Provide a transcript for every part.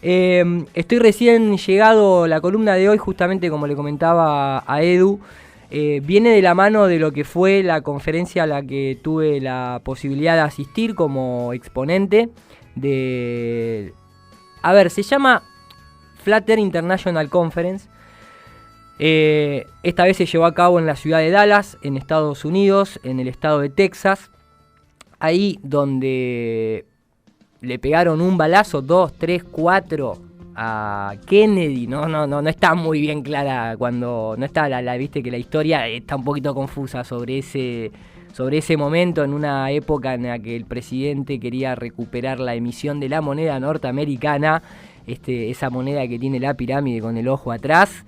Estoy recién llegado, la columna de hoy, justamente como le comentaba a Edu, viene de la mano de lo que fue la conferencia a la que tuve la posibilidad de asistir como exponente de... A ver, se llama Flutter International Conference. Esta vez se llevó a cabo en la ciudad de Dallas, en Estados Unidos, en el estado de Texas. Ahí donde le pegaron un balazo, 2, 3, 4 a Kennedy. No está muy bien clara cuando no está viste que la historia está un poquito confusa sobre ese momento, en una época en la que el presidente quería recuperar la emisión de la moneda norteamericana, esa moneda que tiene la pirámide con el ojo atrás.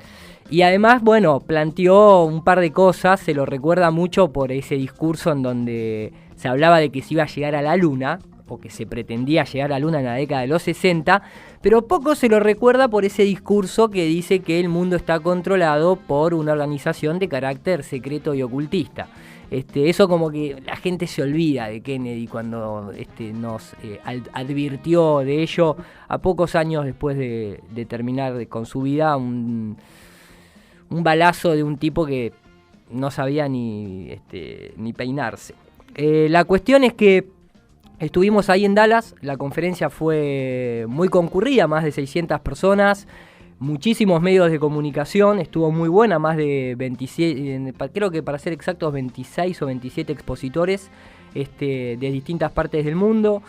Y además, bueno, planteó un par de cosas, se lo recuerda mucho por ese discurso en donde se hablaba de que se iba a llegar a la luna, o que se pretendía llegar a la luna en la década de los 60, pero poco se lo recuerda por ese discurso que dice que el mundo está controlado por una organización de carácter secreto y ocultista. Eso como que la gente se olvida de Kennedy cuando nos advirtió de ello a pocos años después de terminar con su vida un balazo de un tipo que no sabía ni peinarse. La cuestión es que estuvimos ahí en Dallas, la conferencia fue muy concurrida, más de 600 personas, muchísimos medios de comunicación, estuvo muy buena, más de 27, creo que para ser exactos 26 o 27 expositores de distintas partes del mundo.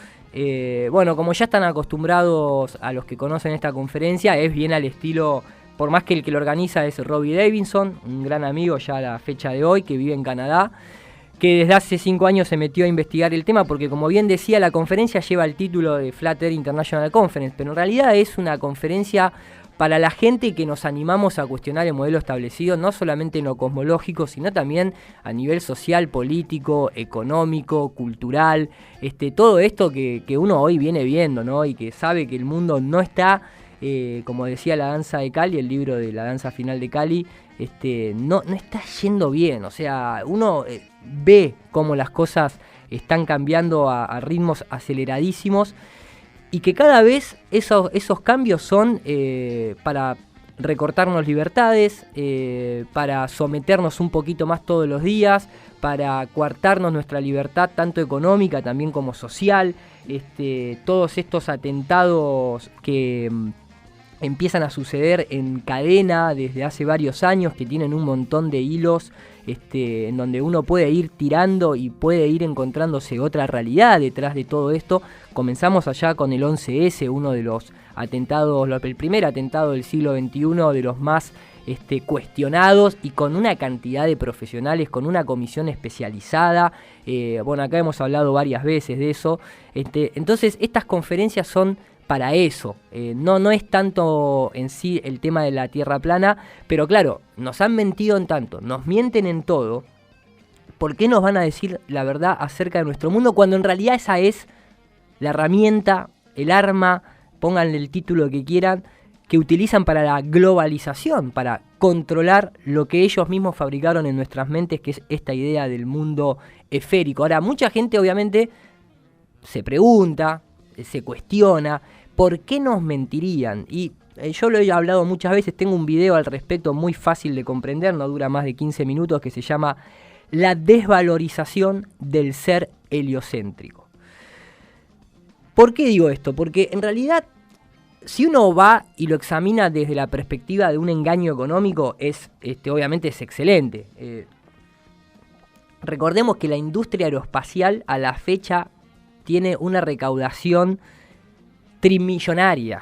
Bueno, como ya están acostumbrados a los que conocen esta conferencia, es bien al estilo, por más que el que lo organiza es Robbie Davidson, un gran amigo ya a la fecha de hoy, que vive en Canadá, que desde hace 5 años se metió a investigar el tema, porque como bien decía, la conferencia lleva el título de Flutter International Conference, pero en realidad es una conferencia para la gente que nos animamos a cuestionar el modelo establecido, no solamente en lo cosmológico, sino también a nivel social, político, económico, cultural, todo esto que uno hoy viene viendo, ¿no? Y que sabe que el mundo no está, como decía La Danza de Kali, el libro de La Danza Final de Kali, no está yendo bien. O sea, uno ve cómo las cosas están cambiando a ritmos aceleradísimos, y que cada vez esos cambios son para recortarnos libertades, para someternos un poquito más todos los días, para coartarnos nuestra libertad tanto económica también como social. Todos estos atentados que empiezan a suceder en cadena desde hace varios años, que tienen un montón de hilos en donde uno puede ir tirando y puede ir encontrándose otra realidad detrás de todo esto. Comenzamos allá con el 11S, uno de los atentados, el primer atentado del siglo XXI, de los más cuestionados, y con una cantidad de profesionales, con una comisión especializada. Bueno, acá hemos hablado varias veces de eso. Entonces, estas conferencias son para eso. No es tanto en sí el tema de la tierra plana, pero claro, nos han mentido en tanto, nos mienten en todo. ¿Por qué nos van a decir la verdad acerca de nuestro mundo cuando en realidad esa es la herramienta, el arma, pónganle el título que quieran, que utilizan para la globalización, para controlar lo que ellos mismos fabricaron en nuestras mentes, que es esta idea del mundo esférico? Ahora, mucha gente obviamente se pregunta, se cuestiona, ¿por qué nos mentirían? Y yo lo he hablado muchas veces, tengo un video al respecto muy fácil de comprender, no dura más de 15 minutos, que se llama La desvalorización del ser heliocéntrico. ¿Por qué digo esto? Porque en realidad, si uno va y lo examina desde la perspectiva de un engaño económico, obviamente es excelente. Recordemos que la industria aeroespacial a la fecha tiene una recaudación trimillonaria,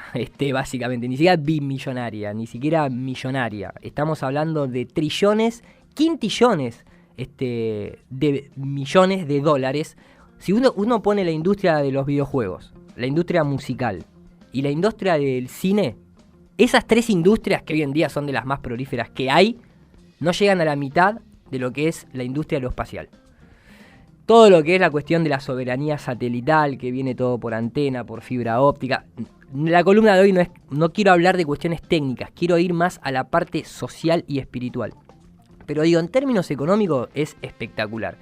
básicamente, ni siquiera bimillonaria, ni siquiera millonaria. Estamos hablando de trillones, quintillones de millones de dólares. Si uno pone la industria de los videojuegos, la industria musical y la industria del cine, esas tres industrias, que hoy en día son de las más prolíferas que hay, no llegan a la mitad de lo que es la industria aeroespacial. Todo lo que es la cuestión de la soberanía satelital, que viene todo por antena, por fibra óptica. La columna de hoy no quiero hablar de cuestiones técnicas, quiero ir más a la parte social y espiritual. Pero digo, en términos económicos es espectacular.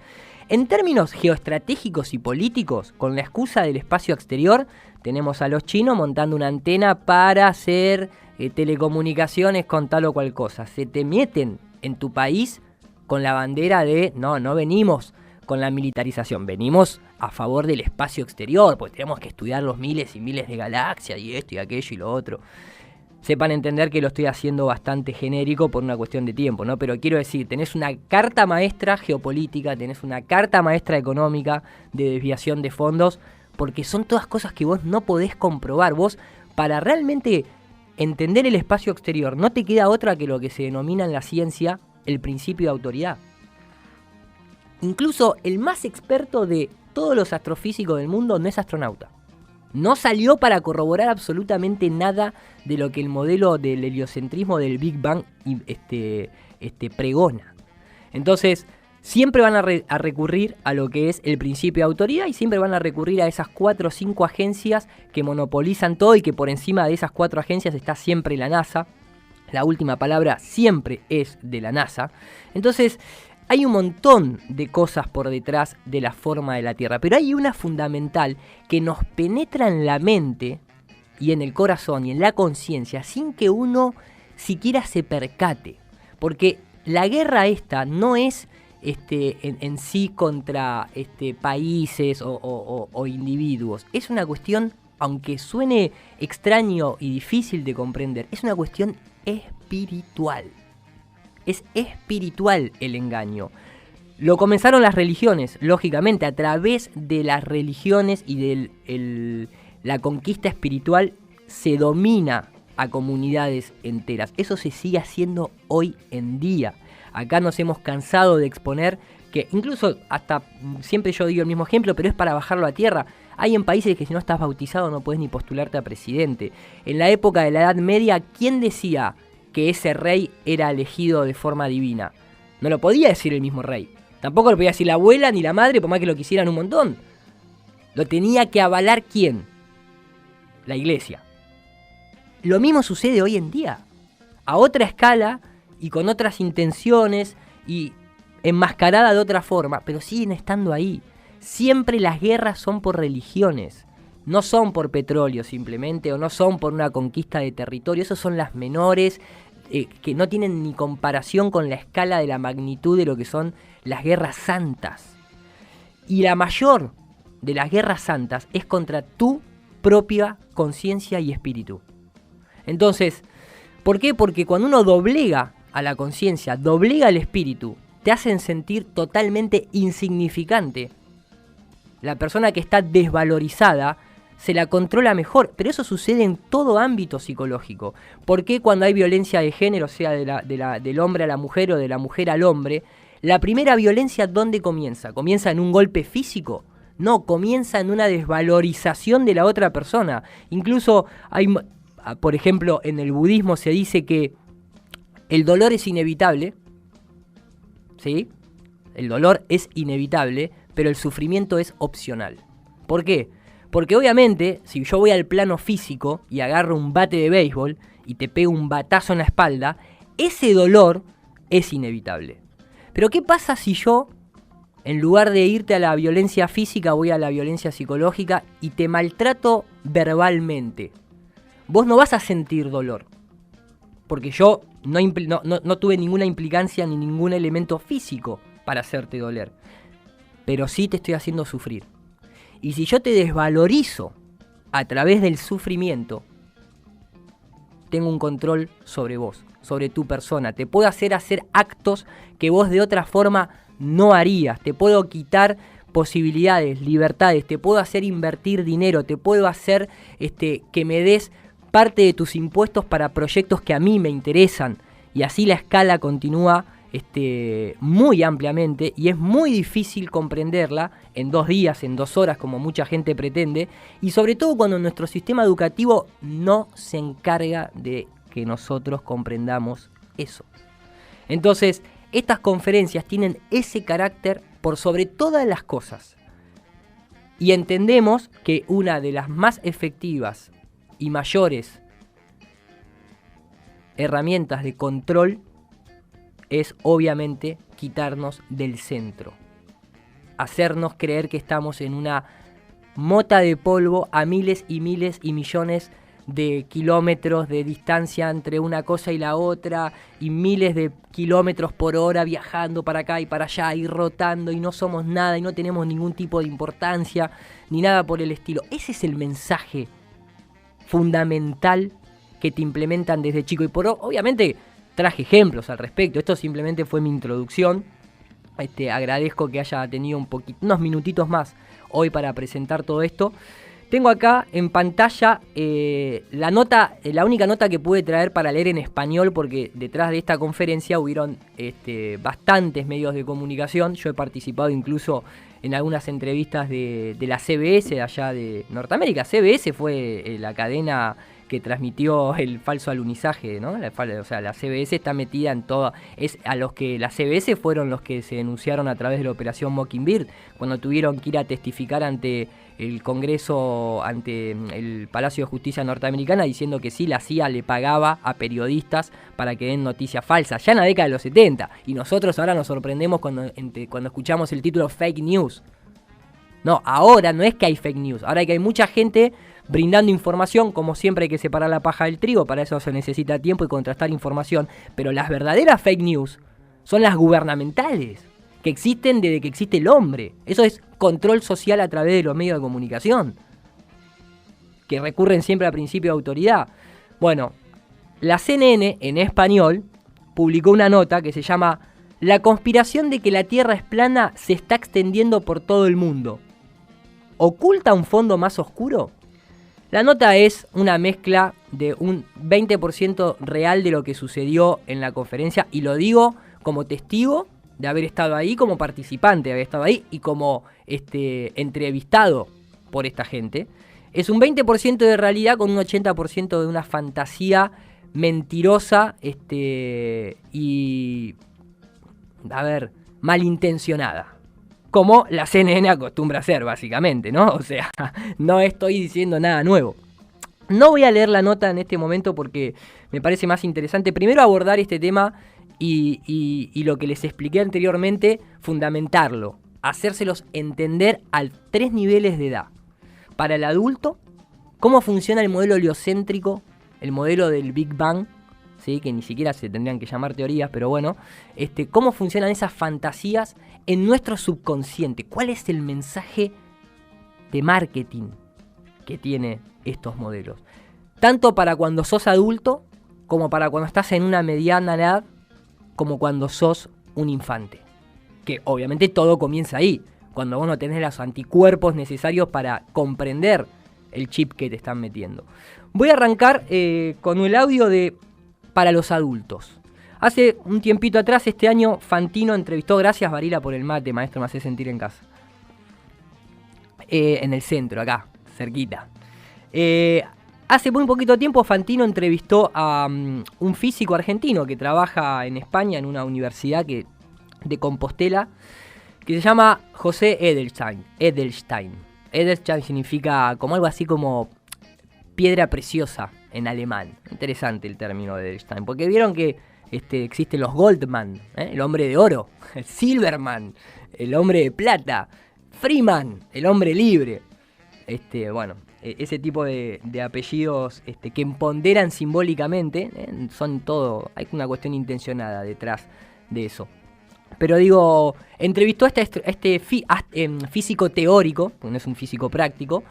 En términos geoestratégicos y políticos, con la excusa del espacio exterior, tenemos a los chinos montando una antena para hacer telecomunicaciones con tal o cual cosa. Se te meten en tu país con la bandera de no venimos con la militarización, venimos a favor del espacio exterior, porque tenemos que estudiar los miles y miles de galaxias y esto y aquello y lo otro. Sepan entender que lo estoy haciendo bastante genérico por una cuestión de tiempo, ¿no? Pero quiero decir, tenés una carta maestra geopolítica, tenés una carta maestra económica de desviación de fondos, porque son todas cosas que vos no podés comprobar. Vos, para realmente entender el espacio exterior, no te queda otra que lo que se denomina en la ciencia el principio de autoridad. Incluso el más experto de todos los astrofísicos del mundo no es astronauta. No salió para corroborar absolutamente nada de lo que el modelo del heliocentrismo del Big Bang pregona. Entonces, siempre van a recurrir a lo que es el principio de autoridad y siempre van a recurrir a esas 4 o 5 agencias que monopolizan todo y que por encima de esas 4 agencias está siempre la NASA. La última palabra siempre es de la NASA. Entonces, hay un montón de cosas por detrás de la forma de la Tierra, pero hay una fundamental que nos penetra en la mente y en el corazón y en la conciencia sin que uno siquiera se percate. Porque la guerra esta no es en sí contra países o individuos. Es una cuestión, aunque suene extraño y difícil de comprender, es una cuestión espiritual. Es espiritual el engaño. Lo comenzaron las religiones, lógicamente, a través de las religiones y de la conquista espiritual se domina a comunidades enteras. Eso se sigue haciendo hoy en día. Acá nos hemos cansado de exponer que, incluso hasta, siempre yo digo el mismo ejemplo, pero es para bajarlo a tierra. Hay en países que si no estás bautizado no puedes ni postularte a presidente. En la época de la Edad Media, ¿quién decía que ese rey era elegido de forma divina? No lo podía decir el mismo rey. Tampoco lo podía decir la abuela ni la madre, por más que lo quisieran un montón. Lo tenía que avalar ¿quién? La iglesia. Lo mismo sucede hoy en día. A otra escala y con otras intenciones y enmascarada de otra forma, pero siguen estando ahí. Siempre las guerras son por religiones. No son por petróleo simplemente, o no son por una conquista de territorio. Esos son las menores, que no tienen ni comparación con la escala de la magnitud de lo que son las guerras santas. Y la mayor de las guerras santas es contra tu propia conciencia y espíritu. Entonces, ¿por qué? Porque cuando uno doblega a la conciencia, doblega al espíritu, te hacen sentir totalmente insignificante. La persona que está desvalorizada se la controla mejor, pero eso sucede en todo ámbito psicológico. ¿Por qué cuando hay violencia de género, sea del hombre a la mujer o de la mujer al hombre, la primera violencia ¿dónde comienza? ¿Comienza en un golpe físico? No, comienza en una desvalorización de la otra persona. Incluso hay, por ejemplo, en el budismo se dice que el dolor es inevitable, ¿sí? El dolor es inevitable, pero el sufrimiento es opcional. ¿Por qué? Porque obviamente, si yo voy al plano físico y agarro un bate de béisbol y te pego un batazo en la espalda, ese dolor es inevitable. Pero ¿qué pasa si yo, en lugar de irte a la violencia física, voy a la violencia psicológica y te maltrato verbalmente? Vos no vas a sentir dolor, porque yo no tuve ninguna implicancia ni ningún elemento físico para hacerte doler. Pero sí te estoy haciendo sufrir. Y si yo te desvalorizo a través del sufrimiento, tengo un control sobre vos, sobre tu persona. Te puedo hacer actos que vos de otra forma no harías. Te puedo quitar posibilidades, libertades. Te puedo hacer invertir dinero. Te puedo hacer que me des parte de tus impuestos para proyectos que a mí me interesan. Y así la escala continúa muy ampliamente, y es muy difícil comprenderla en 2 días, en 2 horas, como mucha gente pretende, y sobre todo cuando nuestro sistema educativo no se encarga de que nosotros comprendamos eso. Entonces, estas conferencias tienen ese carácter por sobre todas las cosas, y entendemos que una de las más efectivas y mayores herramientas de control es obviamente quitarnos del centro. hacernos creer que estamos en una mota de polvo a miles y miles y millones de kilómetros de distancia entre una cosa y la otra, y miles de kilómetros por hora viajando para acá y para allá y rotando, y no somos nada y no tenemos ningún tipo de importancia ni nada por el estilo. Ese es el mensaje fundamental que te implementan desde chico, y obviamente traje ejemplos al respecto. Esto simplemente fue mi introducción. Agradezco que haya tenido unos minutitos más hoy para presentar todo esto. Tengo acá en pantalla la única nota que pude traer para leer en español, porque detrás de esta conferencia hubieron bastantes medios de comunicación. Yo he participado incluso en algunas entrevistas de la CBS de allá de Norteamérica. CBS fue la cadena que transmitió el falso alunizaje, ¿no? O sea, la CBS está metida en toda... La CBS fueron los que se denunciaron a través de la operación Mockingbird, cuando tuvieron que ir a testificar ante el Congreso, ante el Palacio de Justicia norteamericana, diciendo que sí, la CIA le pagaba a periodistas para que den noticias falsas, ya en la década de los 70. Y nosotros ahora nos sorprendemos cuando escuchamos el título fake news. No, ahora no es que hay fake news, ahora es que hay mucha gente brindando información. Como siempre hay que separar la paja del trigo, para eso se necesita tiempo y contrastar información, pero las verdaderas fake news son las gubernamentales, que existen desde que existe el hombre. Eso es control social a través de los medios de comunicación, que recurren siempre al principio de autoridad. Bueno, la CNN en español publicó una nota que se llama "La conspiración de que la Tierra es plana se está extendiendo por todo el mundo. ¿Oculta un fondo más oscuro?". La nota es una mezcla de un 20% real de lo que sucedió en la conferencia, y lo digo como testigo de haber estado ahí, como participante de haber estado ahí y como entrevistado por esta gente. Es un 20% de realidad con un 80% de una fantasía mentirosa y, malintencionada. Como la CNN acostumbra hacer, básicamente, ¿no? O sea, no estoy diciendo nada nuevo. No voy a leer la nota en este momento porque me parece más interesante primero abordar este tema y lo que les expliqué anteriormente, fundamentarlo, hacérselos entender a 3 niveles de edad. Para el adulto, cómo funciona el modelo heliocéntrico, el modelo del Big Bang, ¿sí? Que ni siquiera se tendrían que llamar teorías, pero bueno, cómo funcionan esas fantasías en nuestro subconsciente. ¿Cuál es el mensaje de marketing que tiene estos modelos? Tanto para cuando sos adulto, como para cuando estás en una mediana edad, como cuando sos un infante. Que obviamente todo comienza ahí, cuando vos no tenés los anticuerpos necesarios para comprender el chip que te están metiendo. Voy a arrancar con el audio de para los adultos. Hace un tiempito atrás, este año, Fantino entrevistó, gracias Varila por el mate, maestro, me hace sentir en casa. En el centro, acá, cerquita. Hace muy poquito tiempo Fantino entrevistó a un físico argentino que trabaja en España en una universidad de Compostela, que se llama José Edelstein. Edelstein significa como algo así como piedra preciosa en alemán. Interesante el término de Edelstein, porque vieron que existen los Goldman, el hombre de oro, el Silverman, el hombre de plata, Freeman, el hombre libre. Ese tipo de apellidos que ponderan simbólicamente, son todo, hay una cuestión intencionada detrás de eso. Pero digo, entrevistó a este físico teórico, porque no es un físico práctico,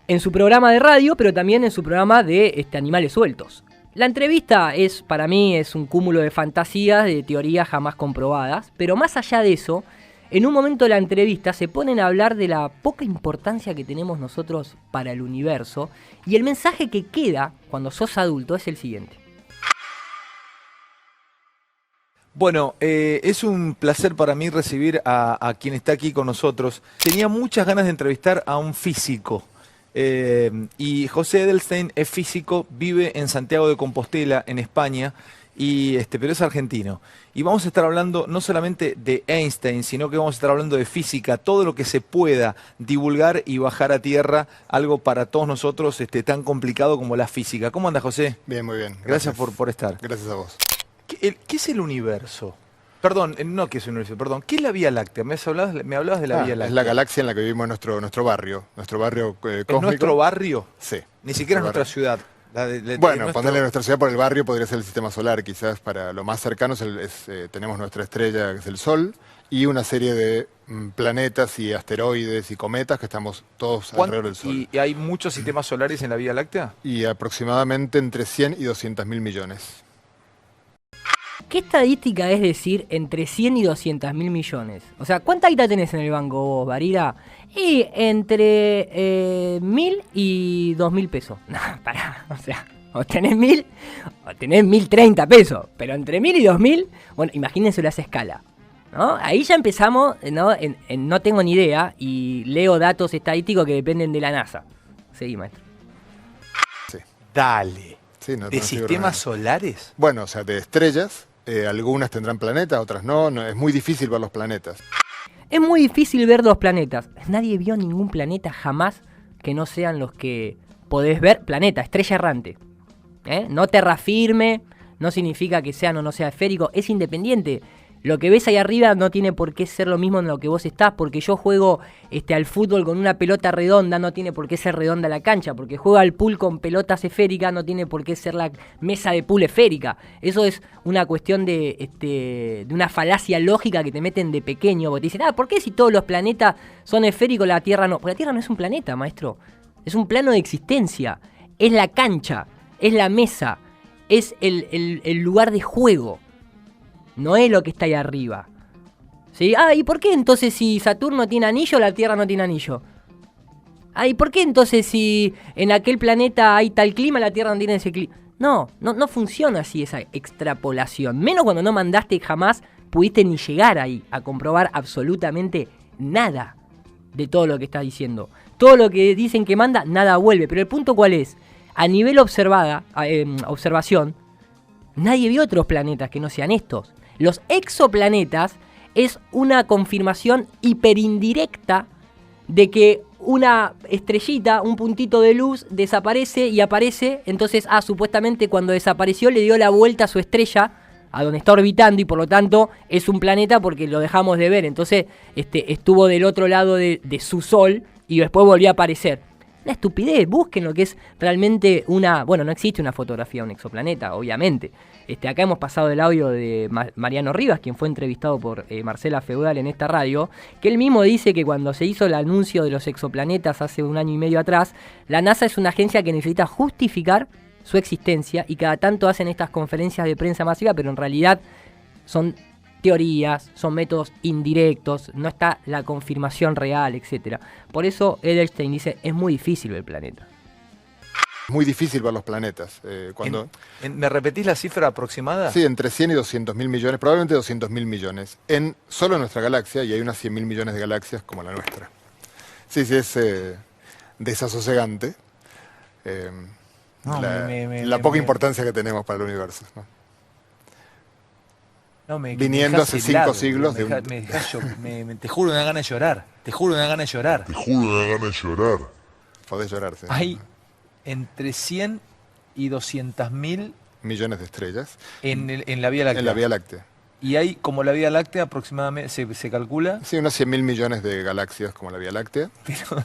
en su programa de radio, pero también en su programa de Animales Sueltos. La entrevista para mí es un cúmulo de fantasías, de teorías jamás comprobadas, pero más allá de eso, en un momento de la entrevista se ponen a hablar de la poca importancia que tenemos nosotros para el universo, y el mensaje que queda cuando sos adulto es el siguiente. Bueno, es un placer para mí recibir a quien está aquí con nosotros. Tenía muchas ganas de entrevistar a un físico. Y José Edelstein es físico, vive en Santiago de Compostela, en España, pero es argentino. Y vamos a estar hablando no solamente de Einstein, sino que vamos a estar hablando de física, todo lo que se pueda divulgar y bajar a tierra, algo para todos nosotros tan complicado como la física. ¿Cómo anda, José? Bien, muy bien. Gracias por estar. Gracias a vos. ¿Qué es el universo? Perdón, no que es un universo, perdón. ¿Qué es la Vía Láctea? Me hablabas de la Vía Láctea. Es la galaxia en la que vivimos nuestro barrio ¿Es cósmico. nuestro barrio? Sí. Ni siquiera es nuestro nuestra ciudad. Bueno, ponerle nuestra ciudad por el barrio podría ser el sistema solar, quizás para lo más cercano tenemos nuestra estrella, que es el Sol, y una serie de planetas y asteroides y cometas que estamos todos alrededor del Sol. ¿Y hay muchos sistemas solares en la Vía Láctea? Y aproximadamente entre 100 y 200 mil millones. ¿Qué estadística es decir entre 100 y 200 mil millones? O sea, ¿cuánta guita tenés en el banco vos, Barira? Y entre 1.000 y 2.000 pesos. No, pará, o sea, o tenés 1.000 o tenés 1.030 pesos. Pero entre 1.000 y 2.000, bueno, imagínense esa escala, ¿no? Ahí ya empezamos, ¿no? No tengo ni idea y leo datos estadísticos que dependen de la NASA. Seguí, maestro. Sí. Dale. Sí, ¿De sistemas solares? Bueno, o sea, de estrellas. Algunas tendrán planetas, otras no. Es muy difícil ver los planetas. Es muy difícil ver los planetas. Nadie vio ningún planeta jamás que no sean los que podés ver. Planeta, estrella errante. No terra firme, no significa que sean o no sea esférico, es independiente. Lo que ves ahí arriba no tiene por qué ser lo mismo en lo que vos estás, porque yo juego al fútbol con una pelota redonda, no tiene por qué ser redonda la cancha, porque juego al pool con pelotas esféricas, no tiene por qué ser la mesa de pool esférica. Eso es una cuestión de una falacia lógica que te meten de pequeño, porque te dicen, ¿por qué si todos los planetas son esféricos, la Tierra no? Porque la Tierra no es un planeta, maestro, es un plano de existencia, es la cancha, es la mesa, es el lugar de juego. No es lo que está ahí arriba. ¿Sí? ¿Y por qué entonces si Saturno tiene anillo, la Tierra no tiene anillo? ¿Y por qué entonces si en aquel planeta hay tal clima, la Tierra no tiene ese clima? No funciona así esa extrapolación. Menos cuando no mandaste jamás, pudiste ni llegar ahí a comprobar absolutamente nada de todo lo que estás diciendo. Todo lo que dicen que manda, nada vuelve. Pero el punto ¿cuál es? A nivel observación, nadie vio otros planetas que no sean estos. Los exoplanetas es una confirmación hiperindirecta de que una estrellita, un puntito de luz, desaparece y aparece. Entonces, supuestamente cuando desapareció le dio la vuelta a su estrella, a donde está orbitando, y por lo tanto es un planeta porque lo dejamos de ver. Entonces, estuvo del otro lado de su Sol y después volvió a aparecer. Una estupidez, busquen lo que es realmente bueno, no existe una fotografía de un exoplaneta, obviamente. Acá hemos pasado el audio de Mariano Rivas, quien fue entrevistado por Marcela Feudal en esta radio, que él mismo dice que cuando se hizo el anuncio de los exoplanetas hace 1 año y medio atrás, la NASA es una agencia que necesita justificar su existencia y cada tanto hacen estas conferencias de prensa masiva, pero en realidad son teorías, son métodos indirectos, no está la confirmación real, etc. Por eso Edelstein dice, es muy difícil ver el planeta. Es muy difícil ver los planetas. ¿Me repetís la cifra aproximada? Sí, entre 100 y 200 mil millones, probablemente 200 mil millones. Solo en nuestra galaxia, y hay unas 100 mil millones de galaxias como la nuestra. Sí, es desasosegante la poca importancia que tenemos para el universo, ¿no? Viniendo hace 5 siglos te juro una gana de llorar. Te juro una gana de llorar. Podés llorar, sí. Hay entre 100 y 200 mil millones de estrellas en la Vía Láctea. En la Vía Láctea. Y hay, como la Vía Láctea, aproximadamente, se calcula. Sí, unos 100 mil millones de galaxias como la Vía Láctea. Pero,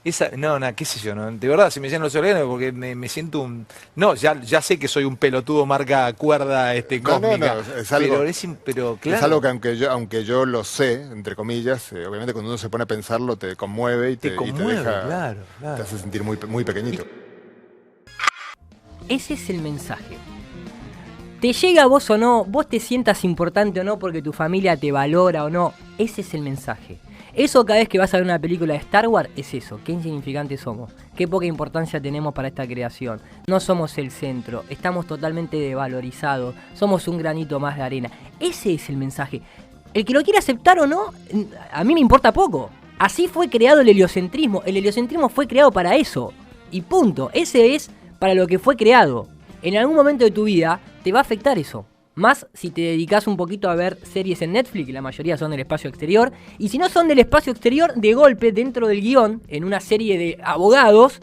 qué sé yo, ¿no? De verdad, se me llenan los órganos porque me siento un... No, ya sé que soy un pelotudo marca cuerda cósmica. No, es algo, pero claro. Es algo que aunque yo lo sé, entre comillas, obviamente cuando uno se pone a pensarlo te conmueve y te deja, claro. Te hace sentir muy, muy pequeñito. Ese es el mensaje. Te llega a vos o no, vos te sientas importante o no porque tu familia te valora o no, ese es el mensaje. Eso cada vez que vas a ver una película de Star Wars es eso, qué insignificantes somos, qué poca importancia tenemos para esta creación. No somos el centro, estamos totalmente devalorizados, somos un granito más de arena. Ese es el mensaje. El que lo quiera aceptar o no, a mí me importa poco. Así fue creado el heliocentrismo fue creado para eso, y punto, ese es para lo que fue creado. En algún momento de tu vida te va a afectar eso. Más si te dedicas un poquito a ver series en Netflix, que la mayoría son del espacio exterior. Y si no son del espacio exterior, de golpe, dentro del guión, en una serie de abogados,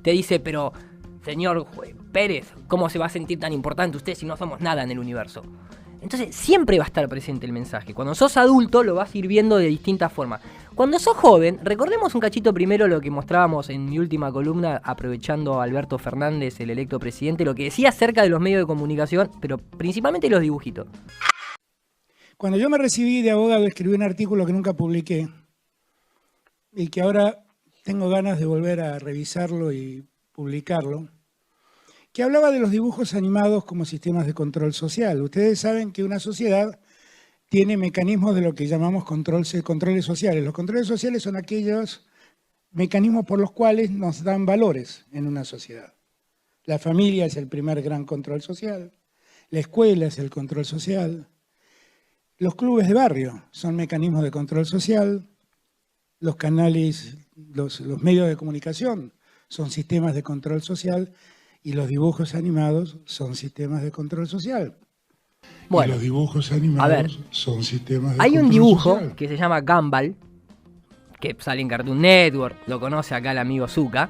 te dice, pero, señor Pérez, ¿cómo se va a sentir tan importante usted si no somos nada en el universo? Entonces siempre va a estar presente el mensaje. Cuando sos adulto lo vas a ir viendo de distintas formas. Cuando sos joven, recordemos un cachito primero lo que mostrábamos en mi última columna, aprovechando a Alberto Fernández, el electo presidente, lo que decía acerca de los medios de comunicación, pero principalmente los dibujitos. Cuando yo me recibí de abogado, escribí un artículo que nunca publiqué y que ahora tengo ganas de volver a revisarlo y publicarlo, que hablaba de los dibujos animados como sistemas de control social. Ustedes saben que una sociedad tiene mecanismos de lo que llamamos controles sociales. Los controles sociales son aquellos mecanismos por los cuales nos dan valores en una sociedad. La familia es el primer gran control social, la escuela es el control social, los clubes de barrio son mecanismos de control social, los canales, los medios de comunicación son sistemas de control social y los dibujos animados son sistemas de control social. Bueno, y los dibujos animados son sistemas de control social. Hay un dibujo que se llama Gumball, que sale en Cartoon Network, lo conoce acá el amigo Zucca,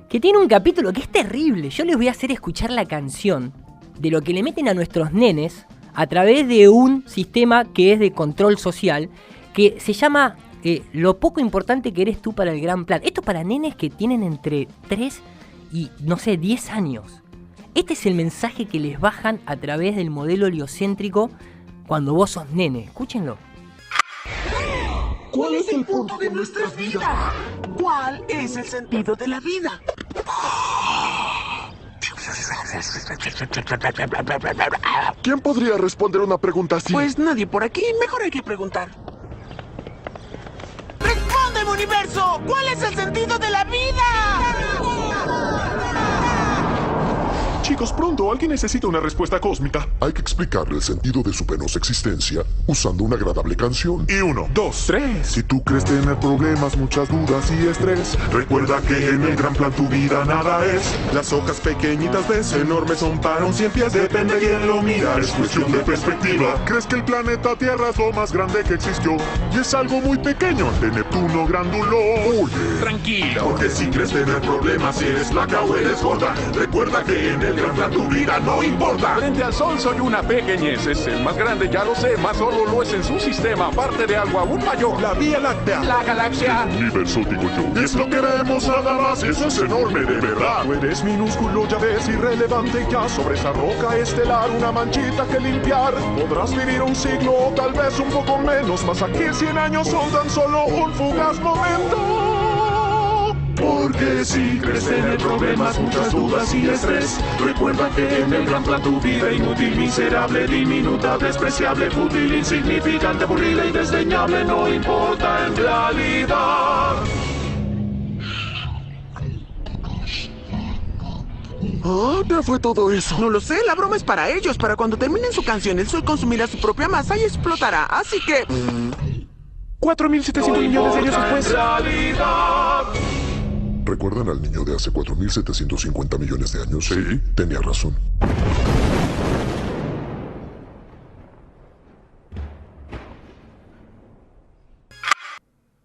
que tiene un capítulo que es terrible. Yo les voy a hacer escuchar la canción de lo que le meten a nuestros nenes a través de un sistema que es de control social, que se llama Lo poco importante que eres tú para el gran plan. Esto es para nenes que tienen entre 3 y, 10 años. Este es el mensaje que les bajan a través del modelo heliocéntrico cuando vos sos nene. Escúchenlo. ¿Cuál es el punto de nuestras vidas? ¿Cuál es el sentido de la vida? ¿Quién podría responder una pregunta así? Pues nadie por aquí, mejor hay que preguntar. ¡Respóndeme, universo! ¿Cuál es el sentido de la vida? Chicos, pronto, alguien necesita una respuesta cósmica. Hay que explicarle el sentido de su penosa existencia usando una agradable canción. Y 1, 2, 3. Si tú crees tener problemas, muchas dudas y estrés, recuerda que en el gran plan tu vida nada es. Las hojas pequeñitas ves, enormes son para un 100 pies, depende de quién lo mira, es cuestión de perspectiva. Crees que el planeta Tierra es lo más grande que existió y es algo muy pequeño ante Neptuno grándulo. Oye, tranquilo, porque si crees tener problemas, si eres flaca o eres gorda, recuerda que en el gran plan tu vida no importa. Frente al sol soy una pequeñez, es el más grande, ya lo sé, más solo lo es en su sistema, parte de algo aún mayor. La Vía Láctea, la galaxia, el universo digo yo, es lo que vemos nada más, eso es enorme de verdad. Tú eres minúsculo, ya ves, irrelevante ya, sobre esa roca estelar una manchita que limpiar. Podrás vivir un siglo o tal vez un poco menos, mas aquí 100 años son tan solo un fugaz momento. Porque si crees tener problemas, muchas dudas y estrés, recuerda que en el gran plan tu vida inútil, miserable, diminuta, despreciable, fútil, insignificante, aburrida y desdeñable no importa en realidad. ¿Oh? ¿Qué fue todo eso? No lo sé, la broma es para ellos. Para cuando terminen su canción, el sol consumirá su propia masa y explotará. Así que... 4.700 millones de años después. ¿Recuerdan al niño de hace 4.750 millones de años? Sí. Tenía razón.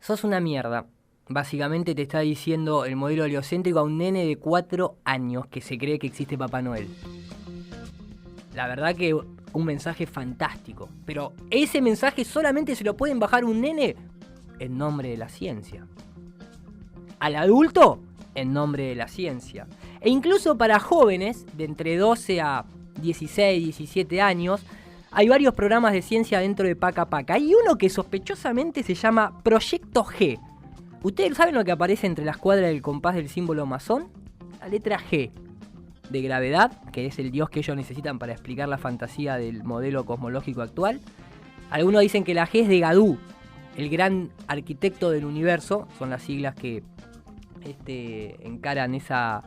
Sos una mierda. Básicamente te está diciendo el modelo heliocéntrico a un nene de 4 años que se cree que existe Papá Noel. La verdad que un mensaje fantástico. Pero ese mensaje solamente se lo pueden bajar un nene en nombre de la ciencia. Al adulto en nombre de la ciencia. E incluso para jóvenes de entre 12 a 16, 17 años, hay varios programas de ciencia dentro de Paca Paca. Hay uno que sospechosamente se llama Proyecto G. ¿Ustedes saben lo que aparece entre las cuadras del compás del símbolo masón? La letra G. De gravedad, que es el dios que ellos necesitan para explicar la fantasía del modelo cosmológico actual. Algunos dicen que la G es de Gadú, el gran arquitecto del universo. Son las siglas que encaran esa...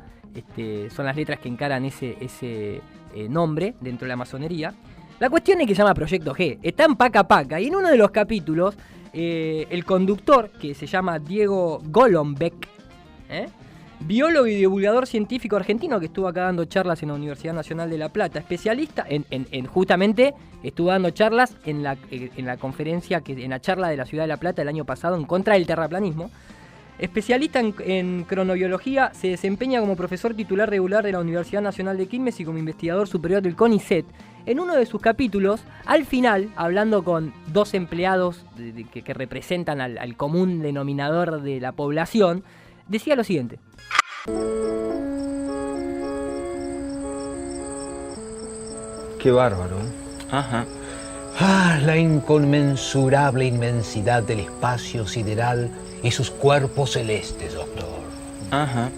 son las letras que encaran ese nombre dentro de la masonería. La cuestión es que se llama Proyecto G. Está en Paca Paca y en uno de los capítulos el conductor, que se llama Diego Golombek, biólogo y divulgador científico argentino que estuvo acá dando charlas en la Universidad Nacional de La Plata, especialista en justamente estuvo dando charlas en la conferencia, en la charla de la Ciudad de La Plata el año pasado en contra del terraplanismo. Especialista en cronobiología, se desempeña como profesor titular regular de la Universidad Nacional de Quilmes y como investigador superior del CONICET. En uno de sus capítulos, al final, hablando con dos empleados que representan al común denominador de la población, decía lo siguiente. Qué bárbaro, ¿eh? Ajá. La inconmensurable inmensidad del espacio sideral y sus cuerpos celestes, doctor. Ajá.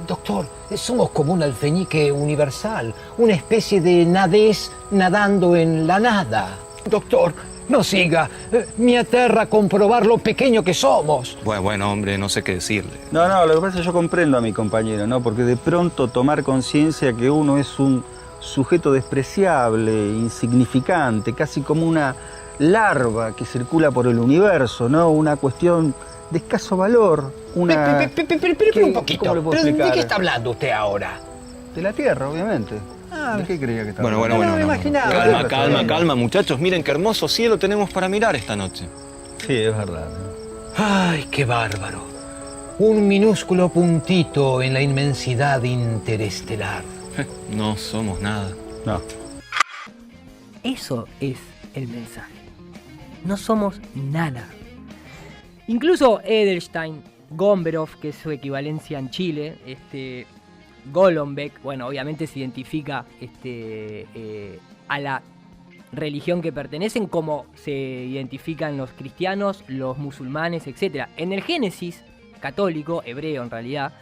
Doctor, somos como un alfeñique universal, una especie de nadez nadando en la nada. Doctor, no siga, me aterra comprobar lo pequeño que somos. Bueno, hombre, no sé qué decirle. No, lo que pasa es que yo comprendo a mi compañero, ¿no? Porque de pronto tomar conciencia que uno es un sujeto despreciable, insignificante, casi como una larva que circula por el universo, ¿no? Una cuestión de escaso valor, una... Pero un poquito, ¿cómo le puedo explicar? ¿De qué está hablando usted ahora? De la Tierra, obviamente. ¿De qué creía que estaba Bueno. No me imaginaba. Calma, muchachos. Miren qué hermoso cielo tenemos para mirar esta noche. Sí, es verdad. Ay, qué bárbaro. Un minúsculo puntito en la inmensidad interestelar. No somos nada. No. Eso es el mensaje. No somos nada. Incluso Edelstein, Gomberov, que es su equivalencia en Chile, Golombek, bueno, obviamente se identifica a la religión que pertenecen, como se identifican los cristianos, los musulmanes, etc. En el Génesis católico, hebreo en realidad,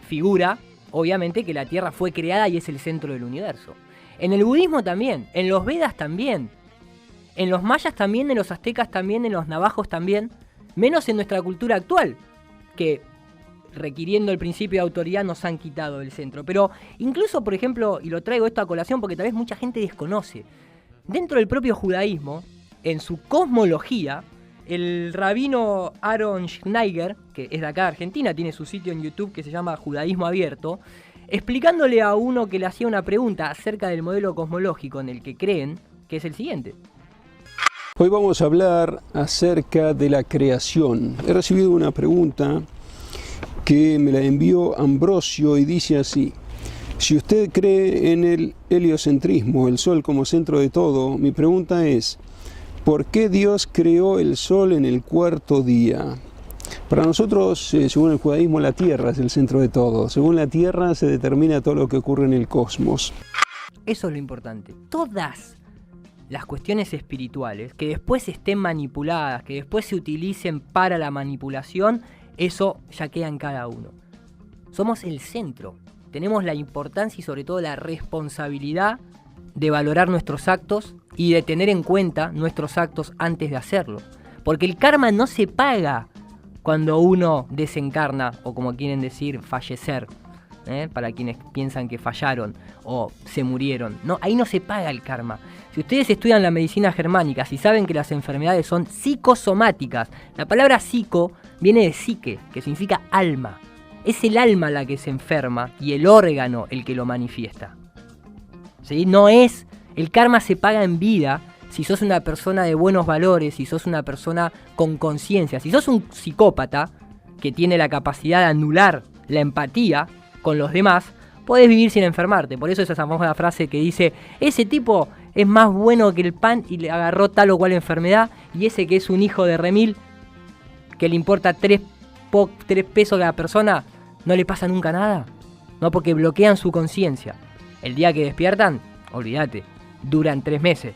figura, obviamente, que la Tierra fue creada y es el centro del universo. En el budismo también, en los Vedas también, en los mayas también, en los aztecas también, en los navajos también, menos en nuestra cultura actual, que requiriendo el principio de autoridad nos han quitado el centro. Pero incluso, por ejemplo, y lo traigo esto a colación porque tal vez mucha gente desconoce, dentro del propio judaísmo, en su cosmología, el rabino Aaron Schneider, que es de acá de Argentina, tiene su sitio en YouTube que se llama Judaísmo Abierto, explicándole a uno que le hacía una pregunta acerca del modelo cosmológico en el que creen, que es el siguiente. Hoy vamos a hablar acerca de la creación. He recibido una pregunta que me la envió Ambrosio y dice así: si usted cree en el heliocentrismo, el Sol como centro de todo, mi pregunta es, ¿por qué Dios creó el Sol en el cuarto día? Para nosotros, según el judaísmo, la Tierra es el centro de todo. Según la Tierra se determina todo lo que ocurre en el cosmos. Eso es lo importante. Todas las cuestiones espirituales que después estén manipuladas, que después se utilicen para la manipulación, eso ya queda en cada uno. Somos el centro. Tenemos la importancia y sobre todo la responsabilidad de valorar nuestros actos y de tener en cuenta nuestros actos antes de hacerlo. Porque el karma no se paga cuando uno desencarna, o como quieren decir, fallecer, para quienes piensan que fallaron o se murieron. No, ahí no se paga el karma. Si ustedes estudian la medicina germánica, si saben que las enfermedades son psicosomáticas, la palabra psico viene de psique, que significa alma. Es el alma la que se enferma y el órgano el que lo manifiesta. ¿Sí? No es, el karma se paga en vida si sos una persona de buenos valores, si sos una persona con conciencia. Si sos un psicópata que tiene la capacidad de anular la empatía con los demás, podés vivir sin enfermarte. Por eso esa famosa frase que dice, ese tipo es más bueno que el pan y le agarró tal o cual enfermedad, y ese que es un hijo de remil, que le importa 3 pesos a la persona, no le pasa nunca nada. No, porque bloquean su conciencia. El día que despiertan, olvídate, duran 3 meses.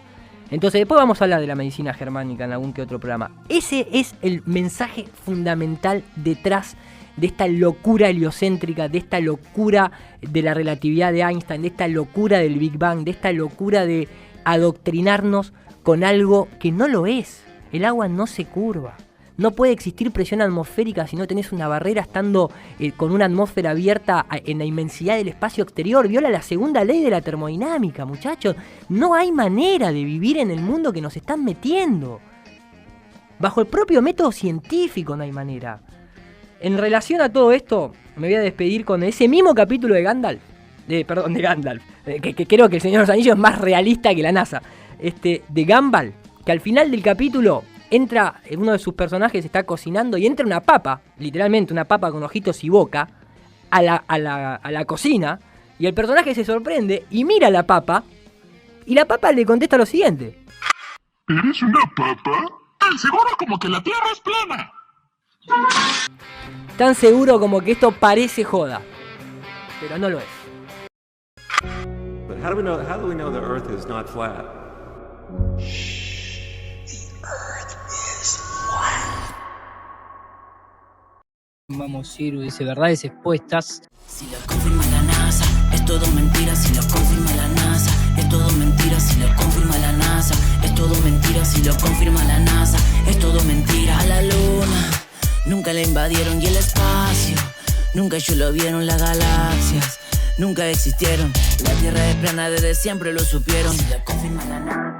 Entonces después vamos a hablar de la medicina germánica en algún que otro programa. Ese es el mensaje fundamental detrás de esta locura heliocéntrica, de esta locura de la relatividad de Einstein, de esta locura del Big Bang, de esta locura de adoctrinarnos con algo que no lo es. El agua no se curva. No puede existir presión atmosférica si no tenés una barrera estando con una atmósfera abierta en la inmensidad del espacio exterior. Viola la segunda ley de la termodinámica, muchachos. No hay manera de vivir en el mundo que nos están metiendo. Bajo el propio método científico no hay manera. En relación a todo esto, me voy a despedir con ese mismo capítulo de Gandalf. De Gandalf. Que creo que el Señor de los Anillos es más realista que la NASA. De Gumball, que al final del capítulo entra, uno de sus personajes está cocinando y entra una papa, literalmente una papa con ojitos y boca, a la cocina, y el personaje se sorprende y mira a la papa, y la papa le contesta lo siguiente. ¿Eres una papa? Tan seguro como que la Tierra es plana. Tan seguro como que esto parece joda, pero no lo es. But how do we know the Earth is not flat? Vamos a ir, dice, verdades expuestas. Si lo confirma la NASA, es todo mentira. Si lo confirma la NASA, es todo mentira. Si lo confirma la NASA, es todo mentira. Si lo confirma la NASA, es todo mentira. A la luna nunca la invadieron y el espacio nunca ellos lo vieron. Las galaxias nunca existieron. La Tierra es plana, desde siempre lo supieron. Si lo confirma la NASA.